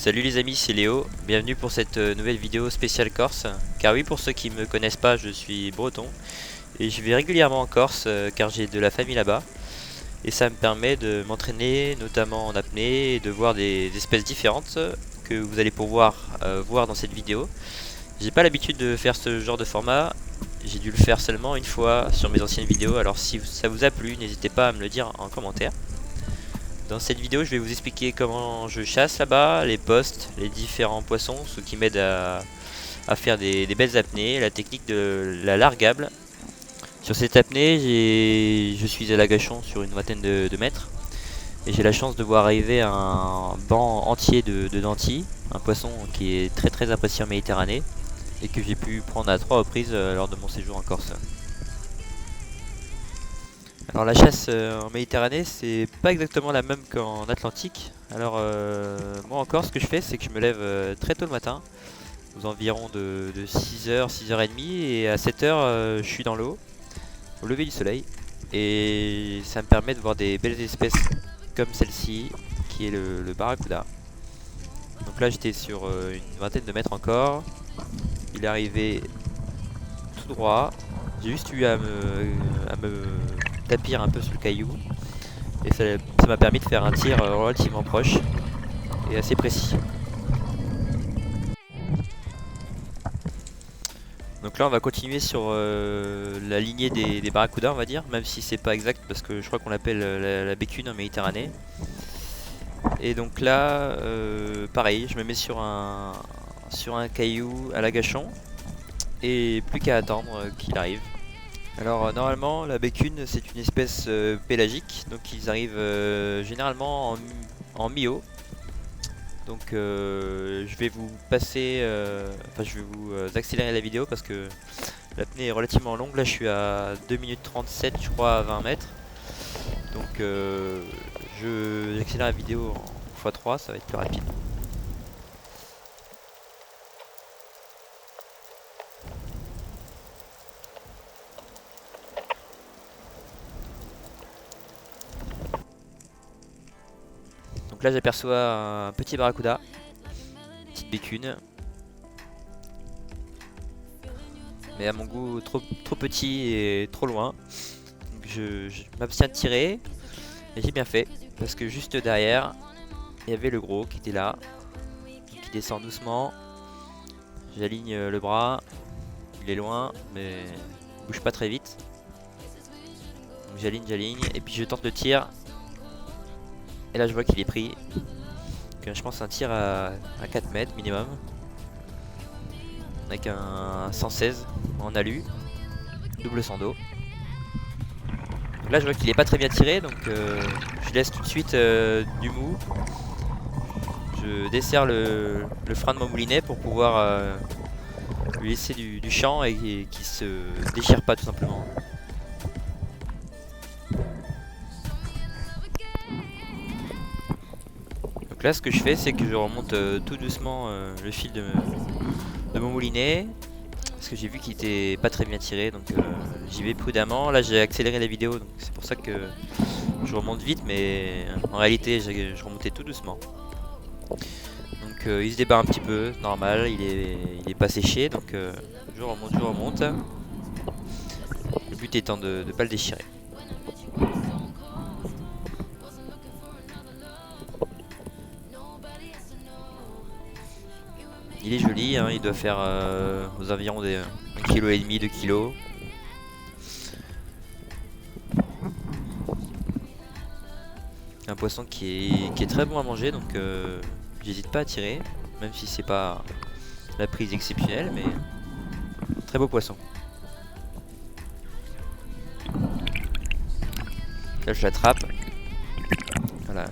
Salut les amis, c'est Léo, bienvenue pour cette nouvelle vidéo spéciale Corse. Car oui, pour ceux qui me connaissent pas, je suis breton et je vais régulièrement en Corse car j'ai de la famille là-bas. Et ça me permet de m'entraîner, notamment en apnée, et de voir des espèces différentes que vous allez pouvoir voir dans cette vidéo. J'ai pas l'habitude de faire ce genre de format, j'ai dû le faire seulement une fois sur mes anciennes vidéos. Alors si ça vous a plu, n'hésitez pas à me le dire en commentaire. Dans cette vidéo, je vais vous expliquer comment je chasse là-bas, les postes, les différents poissons, ce qui m'aide à faire des belles apnées, la technique de la largable. Sur cette apnée, je suis à l'agachon sur une vingtaine de mètres. Et j'ai la chance de voir arriver un banc entier de dentilles, un poisson qui est très apprécié en Méditerranée et que j'ai pu prendre à 3 reprises lors de mon séjour en Corse. Alors la chasse en Méditerranée, c'est pas exactement la même qu'en Atlantique. Alors moi encore, ce que je fais, c'est que je me lève très tôt le matin, aux environs de 6h, 6h30, et à 7h je suis dans l'eau, au lever du soleil. Et ça me permet de voir des belles espèces comme celle-ci, qui est le barracuda. Donc là j'étais sur une vingtaine de mètres encore, il est arrivé tout droit, j'ai juste eu à me tapir un peu sur le caillou et ça m'a permis de faire un tir relativement proche et assez précis. Donc là on va continuer sur la lignée des barracudas, on va dire, même si c'est pas exact parce que je crois qu'on l'appelle la bécune en Méditerranée. Et donc là pareil, je me mets sur un caillou à l'agachon et plus qu'à attendre qu'il arrive. Alors normalement la bécune c'est une espèce pélagique, donc ils arrivent généralement en mi-eau. Donc je vais vous passer, je vais vous accélérer la vidéo parce que l'apnée est relativement longue. Là je suis à 2 minutes 37 je crois à 20 mètres. Donc j'accélère la vidéo en x3, ça va être plus rapide. Donc là j'aperçois un petit barracuda, petite bécune, mais à mon goût trop petit et trop loin. Donc je m'abstiens de tirer, et j'ai bien fait, parce que juste derrière, il y avait le gros qui était là, qui descend doucement. J'aligne le bras, il est loin, mais il bouge pas très vite. Donc j'aligne, et puis je tente le tir. Et là je vois qu'il est pris. Donc, je pense un tir à 4 mètres minimum. Avec un 116 en alu, double sans dos. Donc là je vois qu'il est pas très bien tiré, donc je laisse tout de suite du mou. Je desserre le frein de mon moulinet pour pouvoir lui laisser du champ et qu'il se déchire pas tout simplement. Donc là ce que je fais c'est que je remonte tout doucement le fil de mon moulinet, parce que j'ai vu qu'il était pas très bien tiré, donc j'y vais prudemment. Là j'ai accéléré la vidéo, donc c'est pour ça que je remonte vite, mais en réalité je remontais tout doucement. Donc il se débat un petit peu, normal, il est pas séché, donc je remonte. Le but étant de ne pas le déchirer. Il est joli, hein, il doit faire aux environs des 1,5 kg, 2 kg. Un poisson qui est très bon à manger, donc j'hésite pas à tirer, même si c'est pas la prise exceptionnelle, mais très beau poisson. Là je l'attrape. Voilà.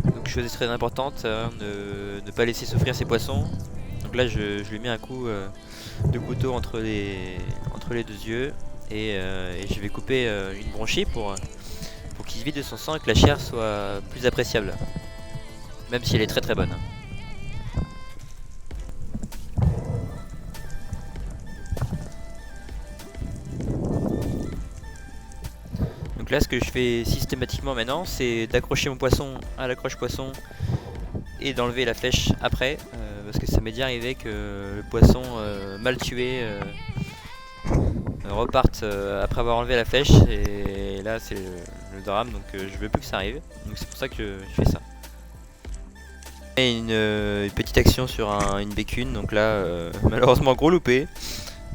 Donc chose très importante, hein, ne pas laisser souffrir ces poissons. Donc là je lui mets un coup de couteau entre les deux yeux et je vais couper une bronchie pour qu'il se vide de son sang et que la chair soit plus appréciable, même si elle est très bonne. Donc là ce que je fais systématiquement maintenant, c'est d'accrocher mon poisson à l'accroche poisson et d'enlever la flèche après, parce que ça m'est déjà arrivé que le poisson mal tué reparte après avoir enlevé la flèche, et là c'est le drame, donc je veux plus que ça arrive, donc c'est pour ça que je fais ça. Et une petite action sur une bécune, donc là malheureusement gros loupé.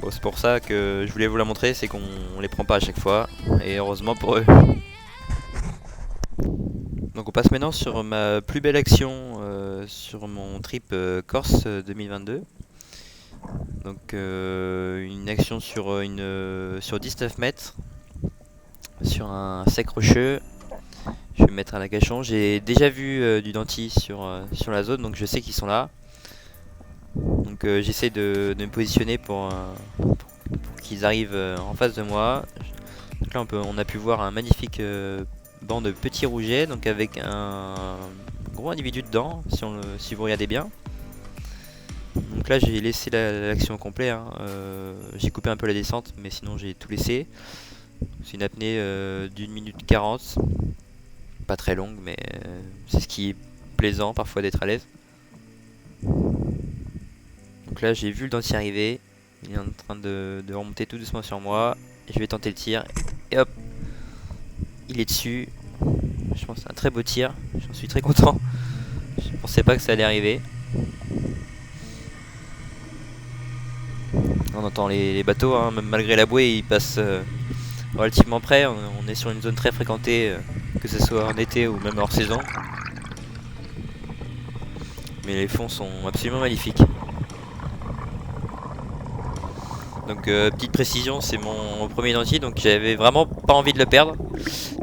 Bon, c'est pour ça que je voulais vous la montrer, c'est qu'on les prend pas à chaque fois, et heureusement pour eux. Donc on passe maintenant sur ma plus belle action sur mon trip Corse 2022. Donc une action sur 19 mètres sur un sec rocheux. Je vais me mettre à la cachon. J'ai déjà vu du denti sur la zone, donc je sais qu'ils sont là. Donc j'essaie de me positionner pour qu'ils arrivent en face de moi. Donc là on a pu voir un magnifique banc de petits rougets, donc avec un gros individu dedans, si vous regardez bien. Donc là j'ai laissé l'action complète, hein. J'ai coupé un peu la descente, mais sinon j'ai tout laissé. C'est une apnée d'1 minute 40, pas très longue, mais c'est ce qui est plaisant parfois d'être à l'aise. Donc là j'ai vu le dentier arriver, il est en train de remonter tout doucement sur moi, je vais tenter le tir, et hop, il est dessus. Je pense que c'est un très beau tir, j'en suis très content, je pensais pas que ça allait arriver. On entend les bateaux, hein, même malgré la bouée, ils passent relativement près. On est sur une zone très fréquentée, que ce soit en été ou même hors saison. Mais les fonds sont absolument magnifiques. Donc petite précision, c'est mon premier dentier, donc j'avais vraiment pas envie de le perdre.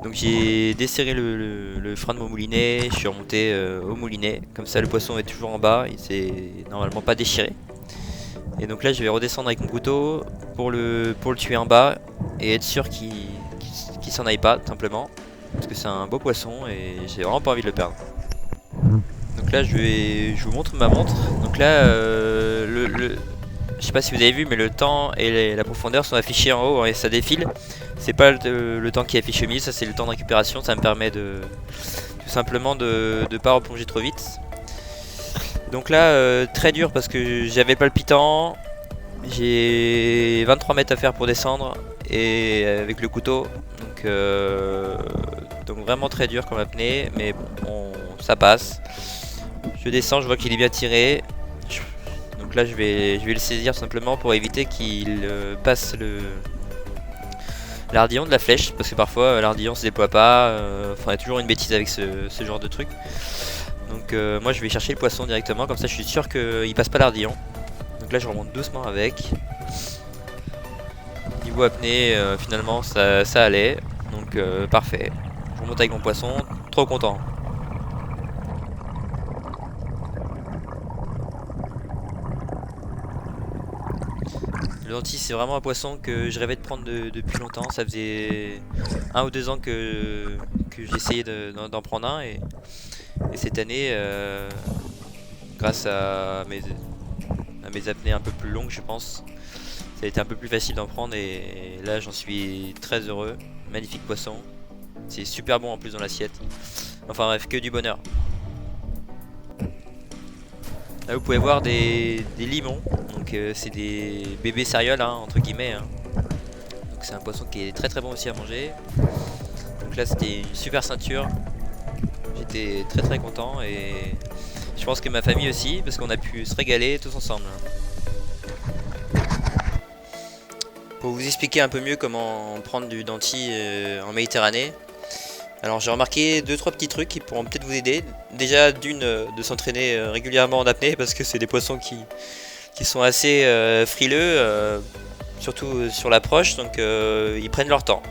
Donc j'ai desserré le frein de mon moulinet, je suis remonté au moulinet. Comme ça le poisson est toujours en bas, il s'est normalement pas déchiré. Et donc là je vais redescendre avec mon couteau pour le tuer en bas et être sûr qu'il s'en aille pas, tout simplement. Parce que c'est un beau poisson et j'ai vraiment pas envie de le perdre. Donc là je vous montre ma montre. Donc là je sais pas si vous avez vu, mais le temps et la profondeur sont affichés en haut et ça défile. C'est pas le temps qui est affiché au milieu, ça c'est le temps de récupération. Ça me permet tout simplement de pas replonger trop vite. Donc là très dur parce que j'avais palpitant. J'ai 23 mètres à faire pour descendre et avec le couteau. Donc vraiment très dur comme apnée, mais bon, ça passe. Je descends, je vois qu'il est bien tiré. Donc là je vais le saisir tout simplement pour éviter qu'il passe l'ardillon de la flèche, parce que parfois l'ardillon se déploie pas. Enfin il y a toujours une bêtise avec ce genre de truc. Donc moi je vais chercher le poisson directement, comme ça je suis sûr qu'il passe pas l'ardillon. Donc là je remonte doucement avec. Niveau apnée finalement ça allait. Donc parfait. Je remonte avec mon poisson, trop content. Le dentier c'est vraiment un poisson que je rêvais de prendre depuis longtemps. Ça faisait 1 ou 2 ans que j'essayais d'en prendre un, et cette année grâce à mes apnées un peu plus longues, je pense, ça a été un peu plus facile d'en prendre, et là j'en suis très heureux. Magnifique poisson, c'est super bon en plus dans l'assiette. Enfin bref, que du bonheur. Là vous pouvez voir des limons, donc c'est des bébés céréales, hein, entre guillemets, hein. Donc c'est un poisson qui est très très bon aussi à manger. Donc là c'était une super ceinture, j'étais très très content, et je pense que ma famille aussi, parce qu'on a pu se régaler tous ensemble. Pour vous expliquer un peu mieux comment prendre du denti en Méditerranée, alors j'ai remarqué 2-3 petits trucs qui pourront peut-être vous aider. Déjà de s'entraîner régulièrement en apnée, parce que c'est des poissons qui sont assez frileux, surtout sur l'approche, donc ils prennent leur temps.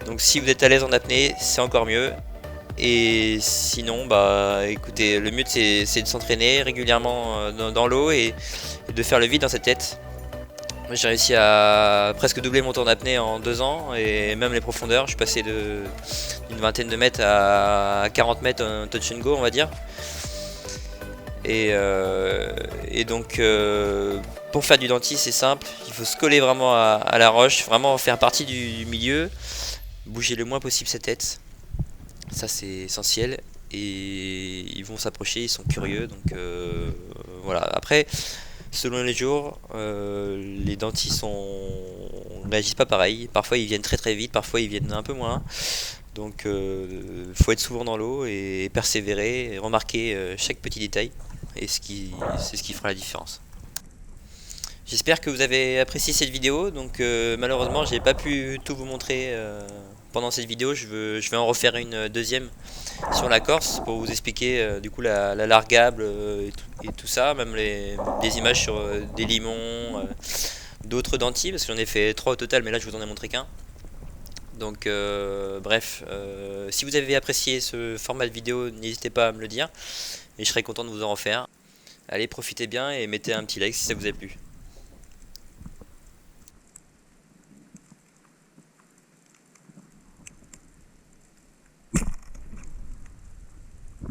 Donc si vous êtes à l'aise en apnée, c'est encore mieux. Et sinon, bah écoutez, le mieux c'est de s'entraîner régulièrement dans l'eau, et de faire le vide dans sa tête. J'ai réussi à presque doubler mon temps d'apnée en 2 ans, et même les profondeurs, je suis passé d'une vingtaine de mètres à 40 mètres en touch and go, on va dire. Et donc pour faire du denti c'est simple, il faut se coller vraiment à la roche, vraiment faire partie du milieu, bouger le moins possible sa tête, ça c'est essentiel. et ils vont s'approcher, ils sont curieux, donc voilà. Après, selon les jours, les dentistes réagissent pas pareil. Parfois ils viennent très très vite, parfois ils viennent un peu moins. Donc faut être souvent dans l'eau et persévérer et remarquer chaque petit détail. Et c'est ce qui fera la différence. J'espère que vous avez apprécié cette vidéo. Donc malheureusement j'ai pas pu tout vous montrer pendant cette vidéo. Je vais en refaire une deuxième sur la Corse pour vous expliquer du coup la largable et tout ça, même des images sur des limons, d'autres dentilles, parce que j'en ai fait 3 au total, mais là je vous en ai montré qu'un. Donc bref, si vous avez apprécié ce format de vidéo, n'hésitez pas à me le dire, et je serai content de vous en refaire. Allez, profitez bien et mettez un petit like si ça vous a plu.